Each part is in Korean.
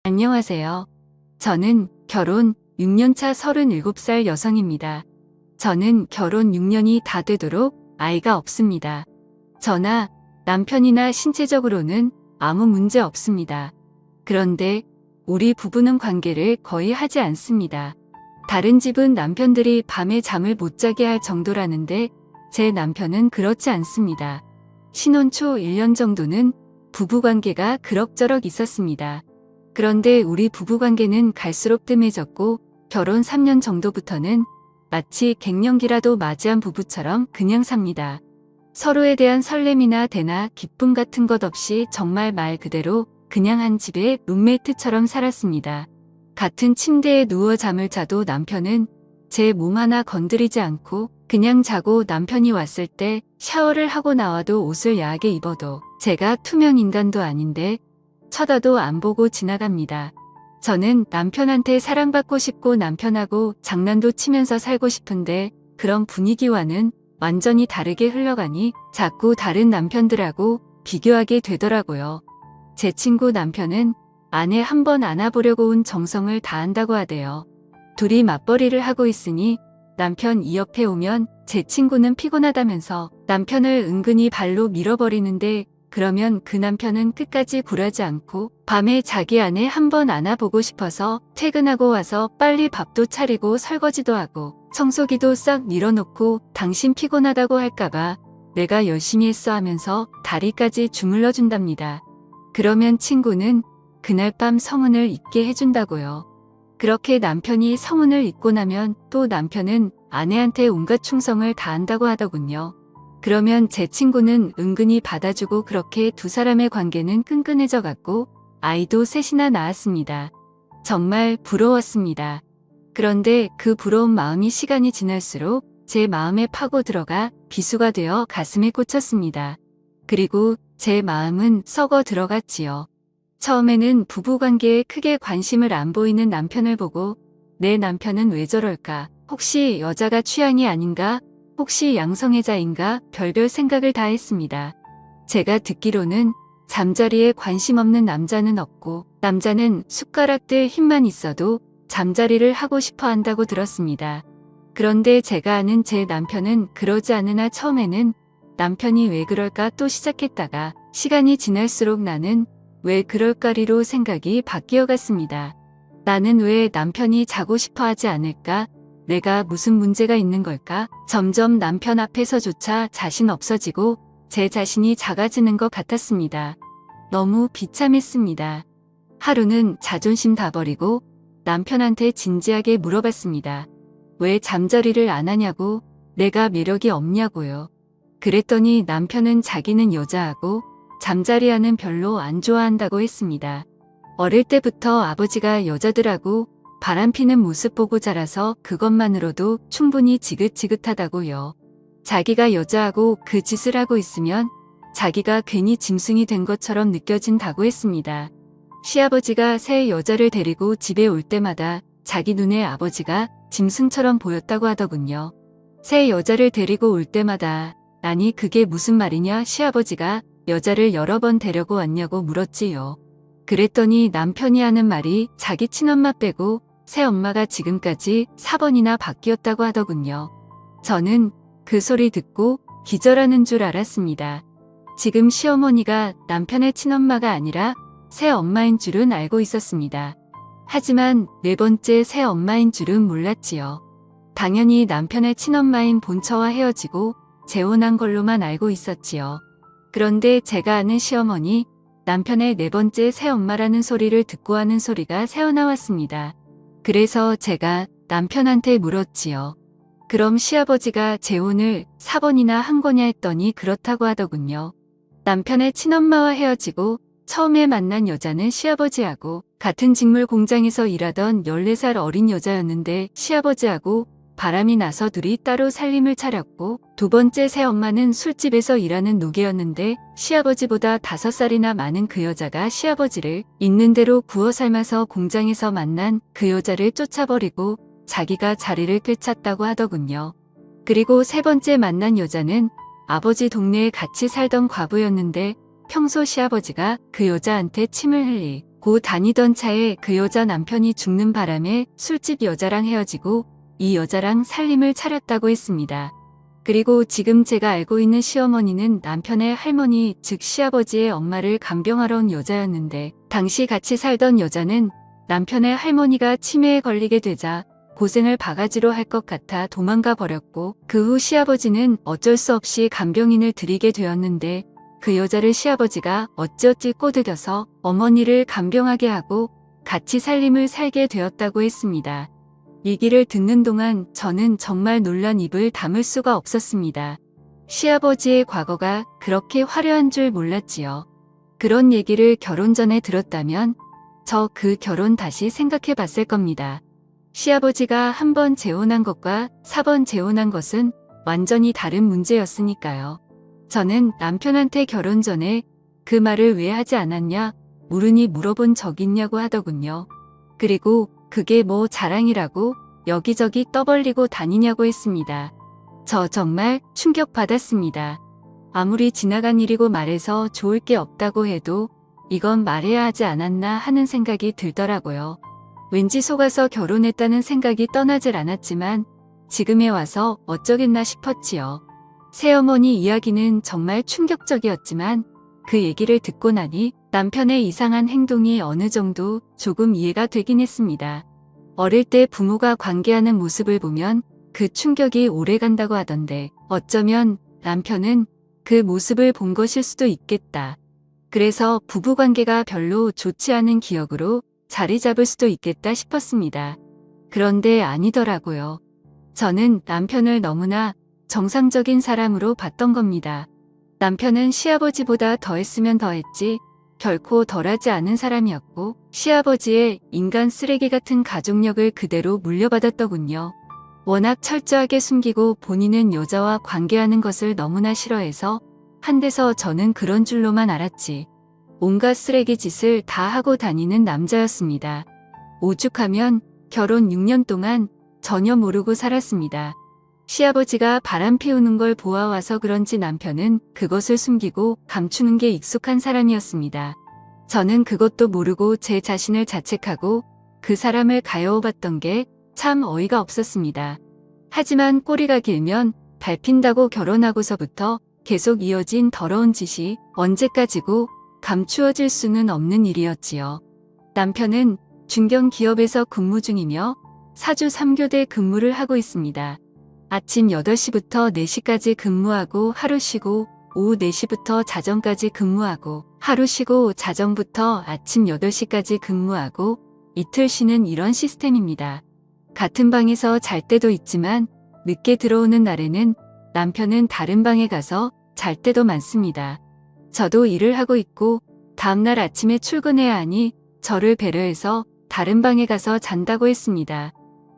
안녕하세요. 저는 결혼 6년차 37살 여성입니다. 저는 결혼 6년이 다 되도록 아이가 없습니다. 저나 남편이나 신체적으로는 아무 문제 없습니다. 그런데 우리 부부는 관계를 거의 하지 않습니다. 다른 집은 남편들이 밤에 잠을 못 자게 할 정도라는데 제 남편은 그렇지 않습니다. 신혼 초 1년 정도는 부부관계가 그럭저럭 있었습니다. 그런데 우리 부부관계는 갈수록 뜸해졌고 결혼 3년 정도부터는 마치 갱년기라도 맞이한 부부처럼 그냥 삽니다. 서로에 대한 설렘이나 대나 기쁨 같은 것 없이 정말 말 그대로 그냥 한 집의 룸메이트처럼 살았습니다. 같은 침대에 누워 잠을 자도 남편은 제 몸 하나 건드리지 않고 그냥 자고 남편이 왔을 때 샤워를 하고 나와도 옷을 야하게 입어도 제가 투명 인간도 아닌데 쳐다도 안 보고 지나갑니다. 저는 남편한테 사랑받고 싶고 남편하고 장난도 치면서 살고 싶은데 그런 분위기와는 완전히 다르게 흘러가니 자꾸 다른 남편들하고 비교하게 되더라고요. 제 친구 남편은 아내 한 번 안아보려고 온 정성을 다한다고 하대요. 둘이 맞벌이를 하고 있으니 남편 이 옆에 오면 제 친구는 피곤하다면서 남편을 은근히 발로 밀어버리는데 그러면 그 남편은 끝까지 굴하지 않고 밤에 자기 아내 한 번 안아보고 싶어서 퇴근하고 와서 빨리 밥도 차리고 설거지도 하고 청소기도 싹 밀어놓고 당신 피곤하다고 할까봐 내가 열심히 했어 하면서 다리까지 주물러 준답니다. 그러면 친구는 그날 밤 성은을 잊게 해준다고요. 그렇게 남편이 성은을 잊고 나면 또 남편은 아내한테 온갖 충성을 다한다고 하더군요. 그러면 제 친구는 은근히 받아주고 그렇게 두 사람의 관계는 끈끈해져 갔고 아이도 셋이나 낳았습니다. 정말 부러웠습니다. 그런데 그 부러운 마음이 시간이 지날수록 제 마음에 파고 들어가 비수가 되어 가슴에 꽂혔습니다. 그리고 제 마음은 썩어 들어갔지요. 처음에는 부부관계에 크게 관심을 안 보이는 남편을 보고 내 남편은 왜 저럴까? 혹시 여자가 취향이 아닌가? 혹시 양성애자인가? 별별 생각을 다 했습니다. 제가 듣기로는 잠자리에 관심 없는 남자는 없고 남자는 숟가락들 힘만 있어도 잠자리를 하고 싶어 한다고 들었습니다. 그런데 제가 아는 제 남편은 그러지 않으나 처음에는 남편이 왜 그럴까 또 시작했다가 시간이 지날수록 나는 왜 그럴까리로 생각이 바뀌어 갔습니다. 나는 왜 남편이 자고 싶어 하지 않을까? 내가 무슨 문제가 있는 걸까? 점점 남편 앞에서조차 자신 없어지고 제 자신이 작아지는 것 같았습니다. 너무 비참했습니다. 하루는 자존심 다 버리고 남편한테 진지하게 물어봤습니다. 왜 잠자리를 안 하냐고, 내가 매력이 없냐고요. 그랬더니 남편은 자기는 여자하고 잠자리하는 별로 안 좋아한다고 했습니다. 어릴 때부터 아버지가 여자들하고 바람피는 모습 보고 자라서 그것만으로도 충분히 지긋지긋하다고요. 자기가 여자하고 그 짓을 하고 있으면 자기가 괜히 짐승이 된 것처럼 느껴진다고 했습니다. 시아버지가 새 여자를 데리고 집에 올 때마다 자기 눈에 아버지가 짐승처럼 보였다고 하더군요. 새 여자를 데리고 올 때마다 아니 그게 무슨 말이냐 시아버지가 여자를 여러 번 데려고 왔냐고 물었지요. 그랬더니 남편이 하는 말이 자기 친엄마 빼고 새 엄마가 지금까지 4번이나 바뀌었다고 하더군요. 저는 그 소리 듣고 기절하는 줄 알았습니다. 지금 시어머니가 남편의 친엄마가 아니라 새 엄마인 줄은 알고 있었습니다. 하지만 네 번째 새 엄마인 줄은 몰랐지요. 당연히 남편의 친엄마인 본처와 헤어지고 재혼한 걸로만 알고 있었지요. 그런데 제가 아는 시어머니, 남편의 네 번째 새엄마라는 소리를 듣고 하는 소리가 새어나왔습니다. 그래서 제가 남편한테 물었지요. 그럼 시아버지가 재혼을 4번이나 한 거냐 했더니 그렇다고 하더군요. 남편의 친엄마와 헤어지고 처음에 만난 여자는 시아버지하고 같은 직물 공장에서 일하던 14살 어린 여자였는데 시아버지하고 바람이 나서 둘이 따로 살림을 차렸고 두 번째 새엄마는 술집에서 일하는 노개였는데 시아버지보다 5살이나 많은 그 여자가 시아버지를 있는 대로 구워 삶아서 공장에서 만난 그 여자를 쫓아버리고 자기가 자리를 꿰찼다고 하더군요. 그리고 세 번째 만난 여자는 아버지 동네에 같이 살던 과부였는데 평소 시아버지가 그 여자한테 침을 흘리고 고 다니던 차에 그 여자 남편이 죽는 바람에 술집 여자랑 헤어지고 이 여자랑 살림을 차렸다고 했습니다. 그리고 지금 제가 알고 있는 시어머니는 남편의 할머니, 즉 시아버지의 엄마를 간병하러 온 여자였는데 당시 같이 살던 여자는 남편의 할머니가 치매에 걸리게 되자 고생을 바가지로 할 것 같아 도망가 버렸고 그 후 시아버지는 어쩔 수 없이 간병인을 들이게 되었는데 그 여자를 시아버지가 어찌어찌 꼬드겨서 어머니를 간병하게 하고 같이 살림을 살게 되었다고 했습니다. 얘기를 듣는 동안 저는 정말 놀란 입을 다물 수가 없었습니다. 시아버지의 과거가 그렇게 화려한 줄 몰랐지요. 그런 얘기를 결혼 전에 들었다면 저 그 결혼 다시 생각해 봤을 겁니다. 시아버지가 한 번 재혼한 것과 4번 재혼한 것은 완전히 다른 문제였으니까요. 저는 남편한테 결혼 전에 그 말을 왜 하지 않았냐 물으니 물어본 적 있냐고 하더군요. 그리고 그게 뭐 자랑이라고 여기저기 떠벌리고 다니냐고 했습니다. 저 정말 충격받았습니다. 아무리 지나간 일이고 말해서 좋을 게 없다고 해도 이건 말해야 하지 않았나 하는 생각이 들더라고요. 왠지 속아서 결혼했다는 생각이 떠나질 않았지만 지금에 와서 어쩌겠나 싶었지요. 새어머니 이야기는 정말 충격적이었지만 그 얘기를 듣고 나니 남편의 이상한 행동이 어느 정도 조금 이해가 되긴 했습니다. 어릴 때 부모가 관계하는 모습을 보면 그 충격이 오래 간다고 하던데 어쩌면 남편은 그 모습을 본 것일 수도 있겠다. 그래서 부부관계가 별로 좋지 않은 기억으로 자리 잡을 수도 있겠다 싶었습니다. 그런데 아니더라고요. 저는 남편을 너무나 정상적인 사람으로 봤던 겁니다. 남편은 시아버지보다 더했으면 더했지 결코 덜하지 않은 사람이었고 시아버지의 인간 쓰레기 같은 가족력을 그대로 물려받았더군요. 워낙 철저하게 숨기고 본인은 여자와 관계하는 것을 너무나 싫어해서 한데서 저는 그런 줄로만 알았지. 온갖 쓰레기 짓을 다 하고 다니는 남자였습니다. 오죽하면 결혼 6년 동안 전혀 모르고 살았습니다. 시아버지가 바람 피우는 걸 보아와서 그런지 남편은 그것을 숨기고 감추는 게 익숙한 사람이었습니다. 저는 그것도 모르고 제 자신을 자책하고 그 사람을 가여워봤던 게 참 어이가 없었습니다. 하지만 꼬리가 길면 밟힌다고 결혼하고서부터 계속 이어진 더러운 짓이 언제까지고 감추어질 수는 없는 일이었지요. 남편은 중견기업에서 근무 중이며 사주 3교대 근무를 하고 있습니다. 아침 8시부터 4시까지 근무하고 하루 쉬고 오후 4시부터 자정까지 근무하고 하루 쉬고 자정부터 아침 8시까지 근무하고 이틀 쉬는 이런 시스템입니다. 같은 방에서 잘 때도 있지만 늦게 들어오는 날에는 남편은 다른 방에 가서 잘 때도 많습니다. 저도 일을 하고 있고 다음날 아침에 출근해야 하니 저를 배려해서 다른 방에 가서 잔다고 했습니다.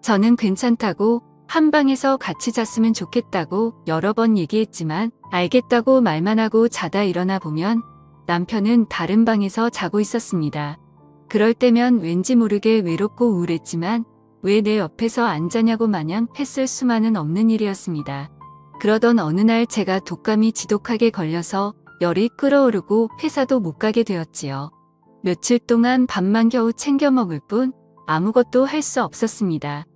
저는 괜찮다고 한 방에서 같이 잤으면 좋겠다고 여러 번 얘기했지만 알겠다고 말만 하고 자다 일어나 보면 남편은 다른 방에서 자고 있었습니다. 그럴 때면 왠지 모르게 외롭고 우울했지만 왜 내 옆에서 안 자냐고 마냥 했을 수만은 없는 일이었습니다. 그러던 어느 날 제가 독감이 지독하게 걸려서 열이 끓어오르고 회사도 못 가게 되었지요. 며칠 동안 밥만 겨우 챙겨 먹을 뿐 아무것도 할 수 없었습니다.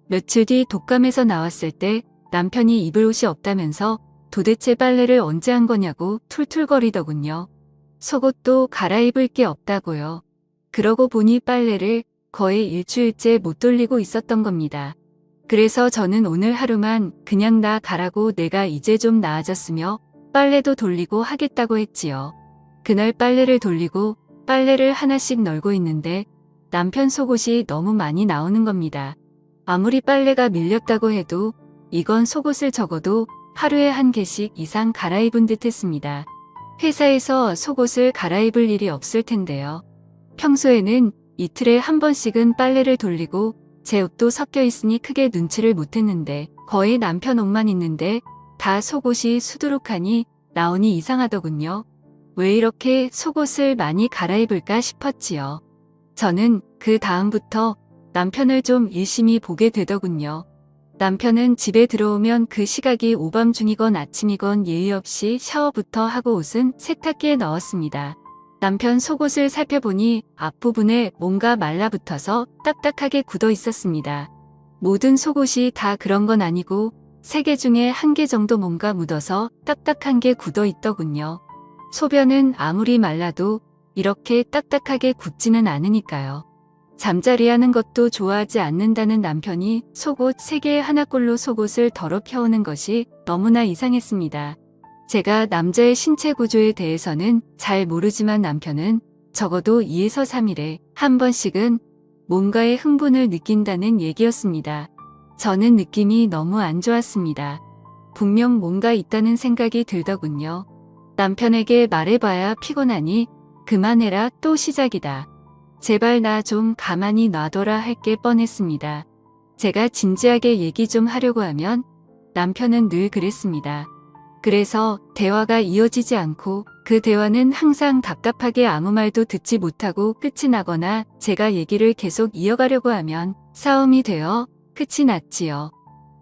며칠 뒤 독감에서 나왔을 때 남편이 입을 옷이 없다면서 도대체 빨래를 언제 한 거냐고 툴툴거리더군요. 속옷도 갈아입을 게 없다고요. 그러고 보니 빨래를 거의 일주일째 못 돌리고 있었던 겁니다. 그래서 저는 오늘 하루만 그냥 나 가라고 내가 이제 좀 나아졌으며 빨래도 돌리고 하겠다고 했지요. 그날 빨래를 돌리고 빨래를 하나씩 널고 있는데 남편 속옷이 너무 많이 나오는 겁니다. 아무리 빨래가 밀렸다고 해도 이건 속옷을 적어도 하루에 한 개씩 이상 갈아입은 듯 했습니다. 회사에서 속옷을 갈아입을 일이 없을 텐데요. 평소에는 이틀에 한 번씩은 빨래를 돌리고 제 옷도 섞여 있으니 크게 눈치를 못 했는데 거의 남편 옷만 있는데 다 속옷이 수두룩하니 나오니 이상하더군요. 왜 이렇게 속옷을 많이 갈아입을까 싶었지요. 저는 그 다음부터 남편을 좀 일심히 보게 되더군요. 남편은 집에 들어오면 그 시각이 오밤중이건 아침이건 예의 없이 샤워부터 하고 옷은 세탁기에 넣었습니다. 남편 속옷을 살펴보니 앞부분에 뭔가 말라붙어서 딱딱하게 굳어 있었습니다. 모든 속옷이 다 그런 건 아니고 3개 중에 1개 정도 뭔가 묻어서 딱딱한 게 굳어 있더군요. 소변은 아무리 말라도 이렇게 딱딱하게 굳지는 않으니까요. 잠자리하는 것도 좋아하지 않는다는 남편이 속옷 3개에 하나꼴로 속옷을 더럽혀오는 것이 너무나 이상했습니다. 제가 남자의 신체 구조에 대해서는 잘 모르지만 남편은 적어도 2에서 3일에 한 번씩은 뭔가에 흥분을 느낀다는 얘기였습니다. 저는 느낌이 너무 안 좋았습니다. 분명 뭔가 있다는 생각이 들더군요. 남편에게 말해봐야 피곤하니 그만해라 또 시작이다. 제발 나 좀 가만히 놔둬라 할 게 뻔했습니다. 제가 진지하게 얘기 좀 하려고 하면 남편은 늘 그랬습니다. 그래서 대화가 이어지지 않고 그 대화는 항상 답답하게 아무 말도 듣지 못하고 끝이 나거나 제가 얘기를 계속 이어가려고 하면 싸움이 되어 끝이 났지요.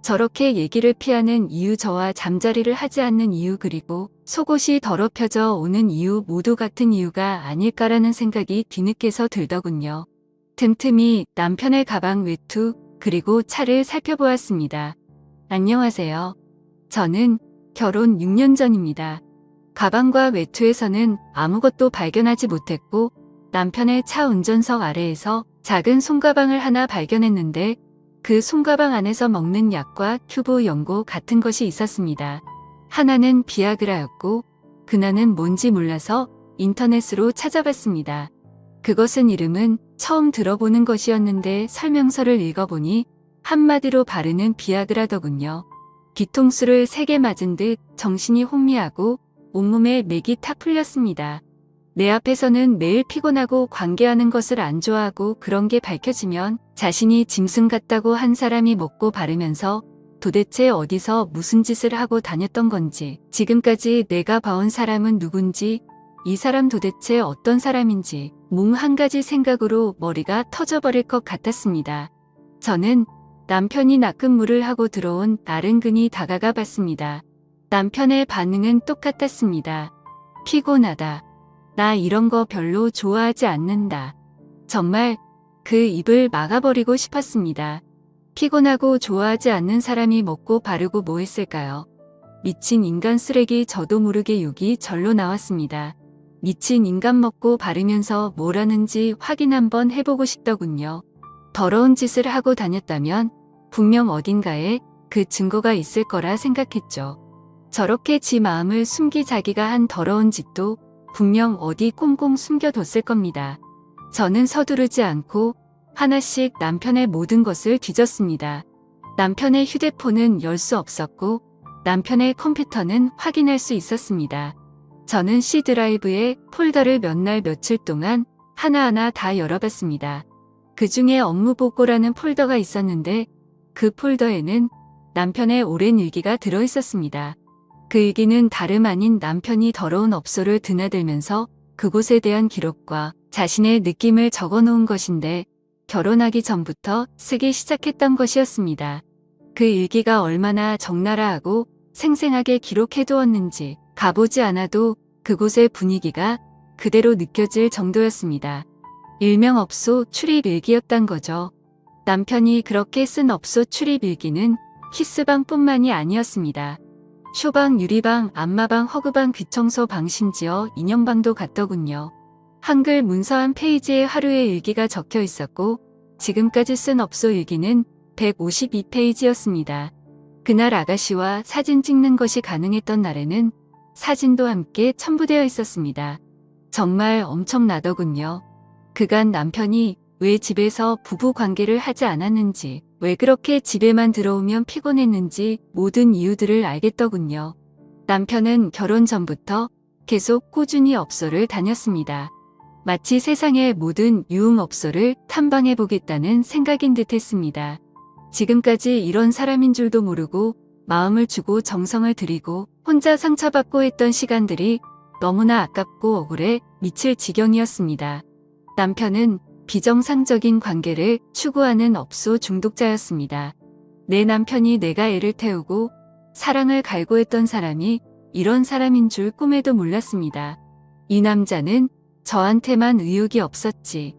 저렇게 얘기를 피하는 이유, 저와 잠자리를 하지 않는 이유, 그리고 속옷이 더럽혀져 오는 이유 모두 같은 이유가 아닐까라는 생각이 뒤늦게서 들더군요. 틈틈이 남편의 가방, 외투, 그리고 차를 살펴보았습니다. 안녕하세요. 저는 결혼 6년 전입니다. 가방과 외투에서는 아무것도 발견하지 못했고 남편의 차 운전석 아래에서 작은 손가방을 하나 발견했는데 그 손가방 안에서 먹는 약과 튜브 연고 같은 것이 있었습니다. 하나는 비아그라였고 그나는 뭔지 몰라서 인터넷으로 찾아봤습니다. 그것은 이름은 처음 들어보는 것이었는데 설명서를 읽어보니 한마디로 바르는 비아그라더군요. 뒤통수를 3개 맞은 듯 정신이 혼미하고 온몸에 맥이 탁 풀렸습니다. 내 앞에서는 매일 피곤하고 관계하는 것을 안 좋아하고 그런 게 밝혀지면 자신이 짐승 같다고 한 사람이 먹고 바르면서 도대체 어디서 무슨 짓을 하고 다녔던 건지, 지금까지 내가 봐온 사람은 누군지, 이 사람 도대체 어떤 사람인지 몽 한 가지 생각으로 머리가 터져버릴 것 같았습니다. 저는 남편이 낚은물을 하고 들어온 나른근히 다가가 봤습니다. 남편의 반응은 똑같았습니다. 피곤하다. 나 이런 거 별로 좋아하지 않는다. 정말 그 입을 막아버리고 싶었습니다. 피곤하고 좋아하지 않는 사람이 먹고 바르고 뭐 했을까요? 미친 인간 쓰레기. 저도 모르게 욕이 절로 나왔습니다. 미친 인간 먹고 바르면서 뭘 하는지 확인 한번 해보고 싶더군요. 더러운 짓을 하고 다녔다면 분명 어딘가에 그 증거가 있을 거라 생각했죠. 저렇게 지 마음을 숨기 자기가 한 더러운 짓도 분명 어디 꽁꽁 숨겨뒀을 겁니다. 저는 서두르지 않고 하나씩 남편의 모든 것을 뒤졌습니다. 남편의 휴대폰은 열 수 없었고 남편의 컴퓨터는 확인할 수 있었습니다. 저는 C드라이브에 폴더를 몇 날 며칠 동안 하나하나 다 열어봤습니다. 그 중에 업무보고라는 폴더가 있었는데 그 폴더에는 남편의 오랜 일기가 들어있었습니다. 그 일기는 다름 아닌 남편이 더러운 업소를 드나들면서 그곳에 대한 기록과 자신의 느낌을 적어놓은 것인데 결혼하기 전부터 쓰기 시작했던 것이었습니다. 그 일기가 얼마나 적나라하고 생생하게 기록해두었는지 가보지 않아도 그곳의 분위기가 그대로 느껴질 정도였습니다. 일명 업소 출입 일기였단 거죠. 남편이 그렇게 쓴 업소 출입 일기는 키스방뿐만이 아니었습니다. 쇼방, 유리방, 안마방, 허그방, 귀청소 방, 심지어 인형방도 갔더군요. 한글 문서 한 페이지에 하루의 일기가 적혀 있었고 지금까지 쓴 업소 일기는 152페이지였습니다. 그날 아가씨와 사진 찍는 것이 가능했던 날에는 사진도 함께 첨부되어 있었습니다. 정말 엄청나더군요. 그간 남편이 왜 집에서 부부 관계를 하지 않았는지, 왜 그렇게 집에만 들어오면 피곤했는지 모든 이유들을 알겠더군요. 남편은 결혼 전부터 계속 꾸준히 업소를 다녔습니다. 마치 세상의 모든 유흥업소를 탐방해보겠다는 생각인 듯 했습니다. 지금까지 이런 사람인 줄도 모르고 마음을 주고 정성을 들이고 혼자 상처받고 했던 시간들이 너무나 아깝고 억울해 미칠 지경이었습니다. 남편은 비정상적인 관계를 추구하는 업소 중독자였습니다. 내 남편이 내가 애를 태우고 사랑을 갈구했던 사람이 이런 사람인 줄 꿈에도 몰랐습니다. 이 남자는 저한테만 의욕이 없었지.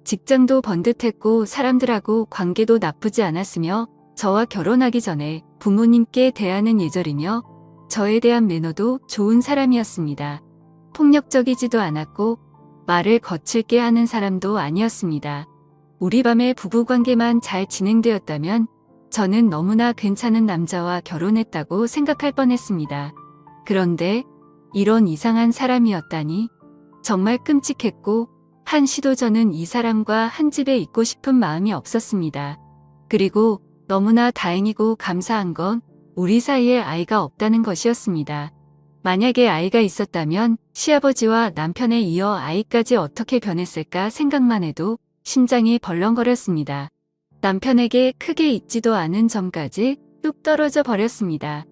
직장도 번듯했고 사람들하고 관계도 나쁘지 않았으며 저와 결혼하기 전에 부모님께 대하는 예절이며 저에 대한 매너도 좋은 사람이었습니다. 폭력적이지도 않았고 말을 거칠게 하는 사람도 아니었습니다. 우리 밤의 부부관계만 잘 진행되었다면 저는 너무나 괜찮은 남자와 결혼했다고 생각할 뻔했습니다. 그런데 이런 이상한 사람이었다니 정말 끔찍했고 한시도 저는 이 사람과 한 집에 있고 싶은 마음이 없었습니다. 그리고 너무나 다행이고 감사한 건 우리 사이에 아이가 없다는 것이었습니다. 만약에 아이가 있었다면 시아버지와 남편에 이어 아이까지 어떻게 변했을까 생각만 해도 심장이 벌렁거렸습니다. 남편에게 크게 잊지도 않은 점까지 뚝 떨어져 버렸습니다.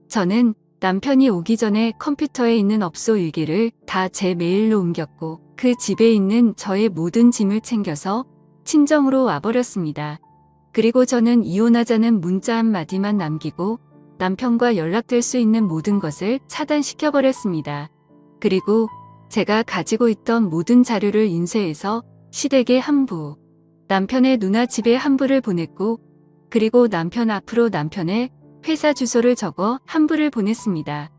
저는 남편이 오기 전에 컴퓨터에 있는 업소 일기를 다 제 메일로 옮겼고 그 집에 있는 저의 모든 짐을 챙겨서 친정으로 와버렸습니다. 그리고 저는 이혼하자는 문자 한마디만 남기고 남편과 연락될 수 있는 모든 것을 차단시켜버렸습니다. 그리고 제가 가지고 있던 모든 자료를 인쇄해서 시댁에 한부, 남편의 누나 집에 한부를 보냈고 그리고 남편 앞으로 남편의 회사 주소를 적어 한부를 보냈습니다.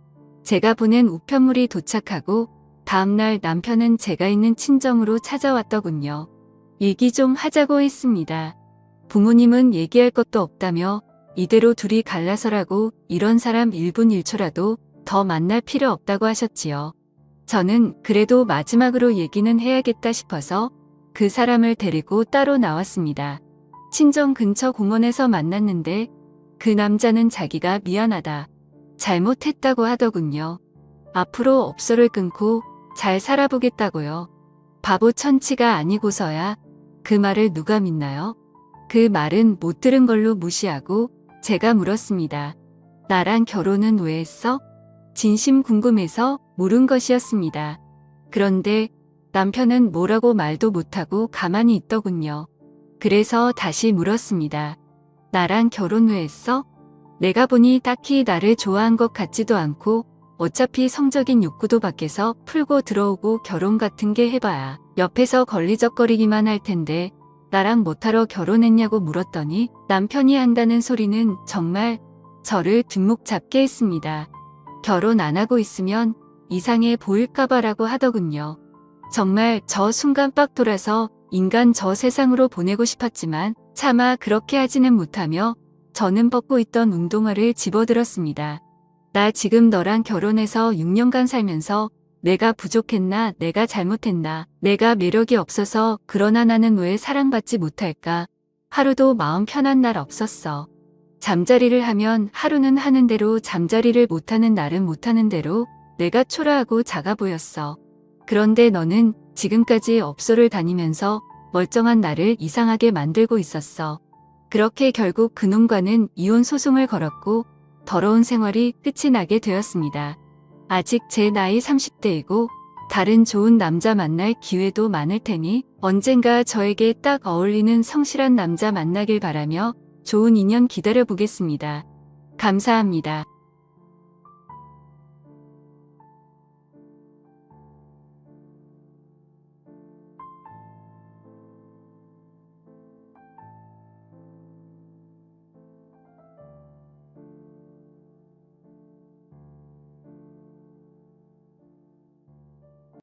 제가 보낸 우편물이 도착하고 다음날 남편은 제가 있는 친정으로 찾아왔더군요. 얘기 좀 하자고 했습니다. 부모님은 얘기할 것도 없다며 이대로 둘이 갈라서라고 이런 사람 1분 1초라도 더 만날 필요 없다고 하셨지요. 저는 그래도 마지막으로 얘기는 해야겠다 싶어서 그 사람을 데리고 따로 나왔습니다. 친정 근처 공원에서 만났는데 그 남자는 자기가 미안하다, 잘못했다고 하더군요. 앞으로 업소를 끊고 잘 살아보겠다고요. 바보 천치가 아니고서야 그 말을 누가 믿나요? 그 말은 못 들은 걸로 무시하고 제가 물었습니다. 나랑 결혼은 왜 했어? 진심 궁금해서 물은 것이었습니다. 그런데 남편은 뭐라고 말도 못하고 가만히 있더군요. 그래서 다시 물었습니다. 나랑 결혼 왜 했어? 내가 보니 딱히 나를 좋아한 것 같지도 않고 어차피 성적인 욕구도 밖에서 풀고 들어오고 결혼 같은 게 해봐야 옆에서 걸리적거리기만 할 텐데 나랑 뭐하러 결혼했냐고 물었더니 남편이 한다는 소리는 정말 저를 뒷목 잡게 했습니다. 결혼 안 하고 있으면 이상해 보일까봐라고 하더군요. 정말 저 순간 빡 돌아서 인간 저 세상으로 보내고 싶었지만 차마 그렇게 하지는 못하며 저는 벗고 있던 운동화를 집어들었습니다. 나 지금 너랑 결혼해서 6년간 살면서 내가 부족했나, 내가 잘못했나, 내가 매력이 없어서 그러나 나는 왜 사랑받지 못할까? 하루도 마음 편한 날 없었어. 잠자리를 하면 하루는 하는 대로 잠자리를 못하는 날은 못하는 대로 내가 초라하고 작아 보였어. 그런데 너는 지금까지 업소를 다니면서 멀쩡한 나를 이상하게 만들고 있었어. 그렇게 결국 그놈과는 이혼 소송을 걸었고 더러운 생활이 끝이 나게 되었습니다. 아직 제 나이 30대이고 다른 좋은 남자 만날 기회도 많을 테니 언젠가 저에게 딱 어울리는 성실한 남자 만나길 바라며 좋은 인연 기다려 보겠습니다. 감사합니다.